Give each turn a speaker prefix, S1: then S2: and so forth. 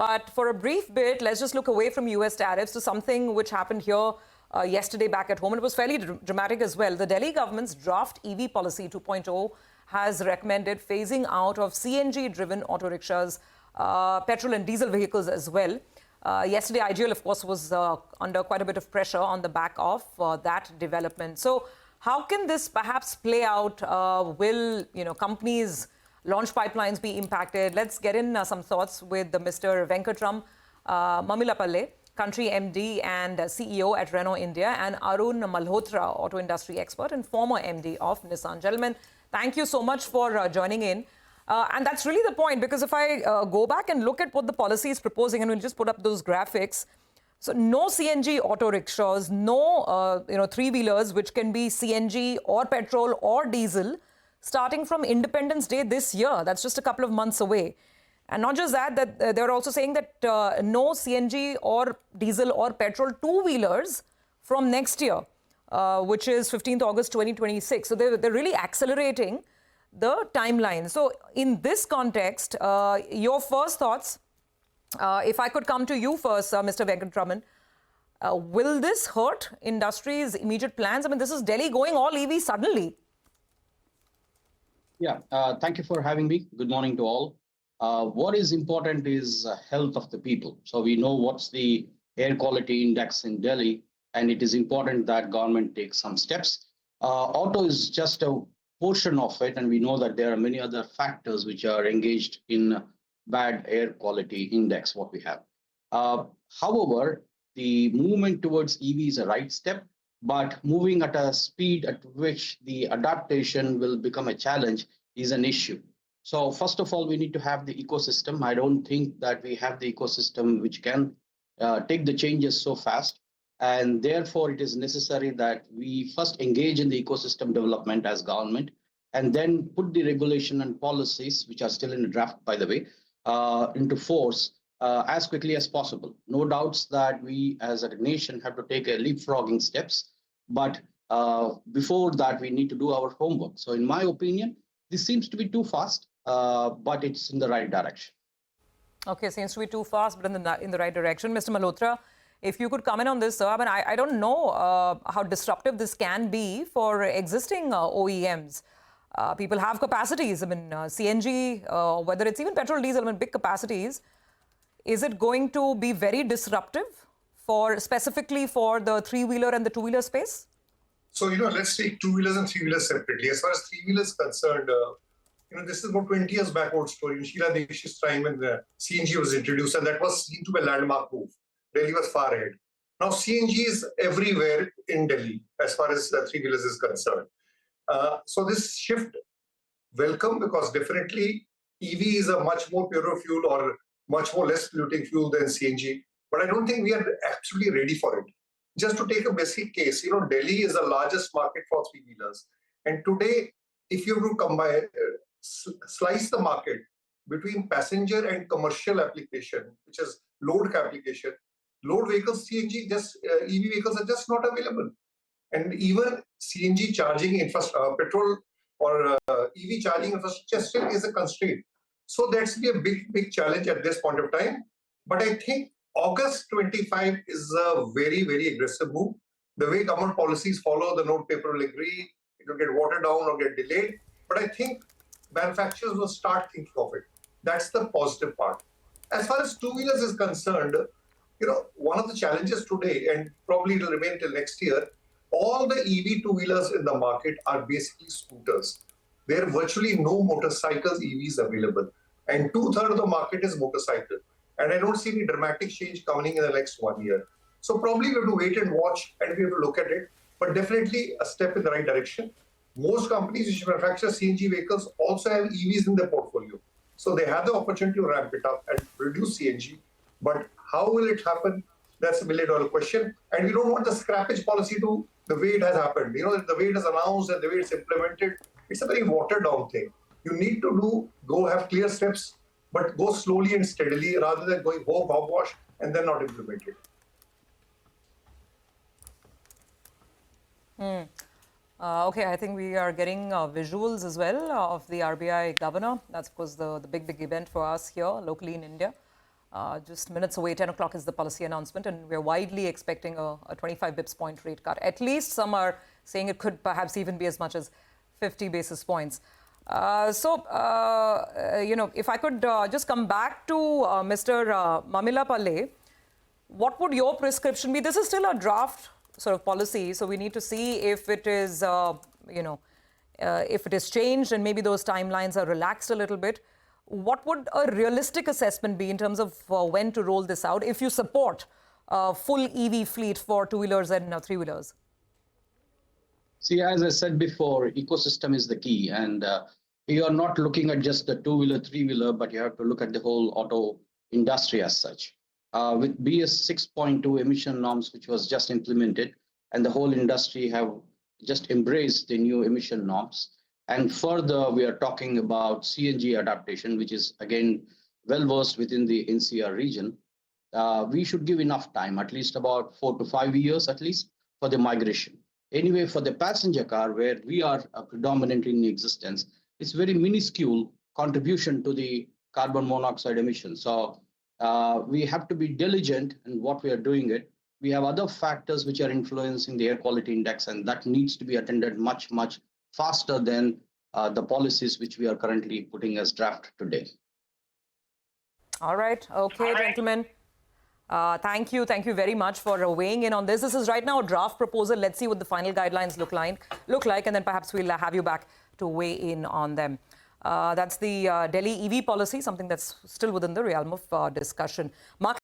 S1: But for a brief bit, let's just look away from US tariffs to something which happened here yesterday back at home. And it was fairly dramatic as well. The Delhi government's draft EV policy 2.0 has recommended phasing out of CNG-driven auto rickshaws, petrol and diesel vehicles as well. Yesterday, IGL, of course, was under quite a bit of pressure on the back of that development. So how can this perhaps play out? Will companies' launch pipelines be impacted? Let's get in some thoughts with Mr. Venkatram, Mamillapalle, country MD and CEO at Renault India, and Arun Malhotra, auto industry expert and former MD of Nissan. Gentlemen, thank you so much for joining in. And that's really the point, because if I go back and look at what the policy is proposing, and we'll just put up those graphics, so no CNG auto rickshaws, no three-wheelers which can be CNG or petrol or diesel, starting from Independence Day this year. That's just a couple of months away. And not just that, they're also saying that no CNG or diesel or petrol two-wheelers from next year, which is 15th August 2026. So they're really accelerating the timeline. So in this context, your first thoughts, if I could come to you first, Mr. Venkatraman, will this hurt industry's immediate plans? I mean, this is Delhi going all EV suddenly.
S2: Yeah, thank you for having me. Good morning to all. What is important is health of the people. So we know what's the air quality index in Delhi, and it is important that government takes some steps. Auto is just a portion of it, and we know that there are many other factors which are engaged in bad air quality index, what we have. However, the movement towards EV is a right step, but moving at a speed at which the adaptation will become a challenge is an issue. So first of all, we need to have the ecosystem. I don't think that we have the ecosystem which can take the changes so fast. And therefore, it is necessary that we first engage in the ecosystem development as government, and then put the regulation and policies, which are still in the draft, by the way, into force as quickly as possible. No doubts that we as a nation have to take a leapfrogging steps, but before that, we need to do our homework. So in my opinion, this seems to be too fast, but it's in the right direction.
S1: Okay, seems to be too fast, but in the right direction. Mr. Malhotra, if you could comment on this, sir. I mean, I don't know how disruptive this can be for existing OEMs. People have capacities. I mean, CNG, whether it's even petrol, diesel, I mean, big capacities. Is it going to be very disruptive specifically for the three-wheeler and the two-wheeler space?
S3: So, let's take two-wheelers and three-wheelers separately. As far as three-wheelers concerned, this is about 20 years backward story. In Sheila Dikshit's time when the CNG was introduced, and that was seen to be a landmark move. Delhi was far ahead. Now, CNG is everywhere in Delhi as far as three-wheelers is concerned. So this shift, welcome, because definitely EV is a much more purer fuel or much more less polluting fuel than CNG. But I don't think we are absolutely ready for it. Just to take a basic case, Delhi is the largest market for three-wheelers. And today, if you have to combine, slice the market between passenger and commercial application, which is load application, load vehicles, CNG, EV vehicles are just not available. And even CNG charging infrastructure, petrol or EV charging infrastructure still is a constraint. So that's be a big challenge at this point of time. But I think August 25 is a very, very aggressive move. The way government policies follow, the note paper will agree, it will get watered down or get delayed. But I think manufacturers will start thinking of it. That's the positive part. As far as two-wheelers is concerned, one of the challenges today, and probably it will remain till next year, all the EV two-wheelers in the market are basically scooters. There are virtually no motorcycles, EVs available. And 2/3 of the market is motorcycle. And I don't see any dramatic change coming in the next 1 year. So probably we have to wait and watch, and we have to look at it. But definitely a step in the right direction. Most companies which manufacture CNG vehicles also have EVs in their portfolio. So they have the opportunity to ramp it up and reduce CNG. But how will it happen? That's a $1 million question. And we don't want the scrappage policy to the way it has happened. The way it is announced and the way it's implemented, it's a very watered down thing. You need to go have clear steps, but go slowly and steadily rather than going hogwash and then not implement it.
S1: Okay, I think we are getting visuals as well of the RBI governor. That's, of course, the big event for us here locally in India. Just minutes away, 10 o'clock is the policy announcement, and we're widely expecting a 25 bips point rate cut. At least some are saying it could perhaps even be as much as 50 basis points. If I could just come back to Mr. Mamillapalle, what would your prescription be? This is still a draft sort of policy, so we need to see if it is, if it is changed and maybe those timelines are relaxed a little bit. What would a realistic assessment be in terms of when to roll this out if you support full EV fleet for two-wheelers and three-wheelers?
S2: See, as I said before, ecosystem is the key. And you are not looking at just the two-wheeler, three-wheeler, but you have to look at the whole auto industry as such. With BS 6.2 emission norms, which was just implemented, and the whole industry have just embraced the new emission norms. And further, we are talking about CNG adaptation, which is, again, well-versed within the NCR region. We should give enough time, at least about 4 to 5 years, at least, for the migration. Anyway, for the passenger car, where we are predominantly in existence, it's very minuscule contribution to the carbon monoxide emissions. So we have to be diligent in what we are doing it. We have other factors which are influencing the air quality index, and that needs to be attended much, much faster than the policies which we are currently putting as draft today.
S1: All right. Okay, gentlemen. Thank you. Thank you very much for weighing in on this. This is right now a draft proposal. Let's see what the final guidelines look like, and then perhaps we'll have you back to weigh in on them. That's the Delhi EV policy, something that's still within the realm of discussion.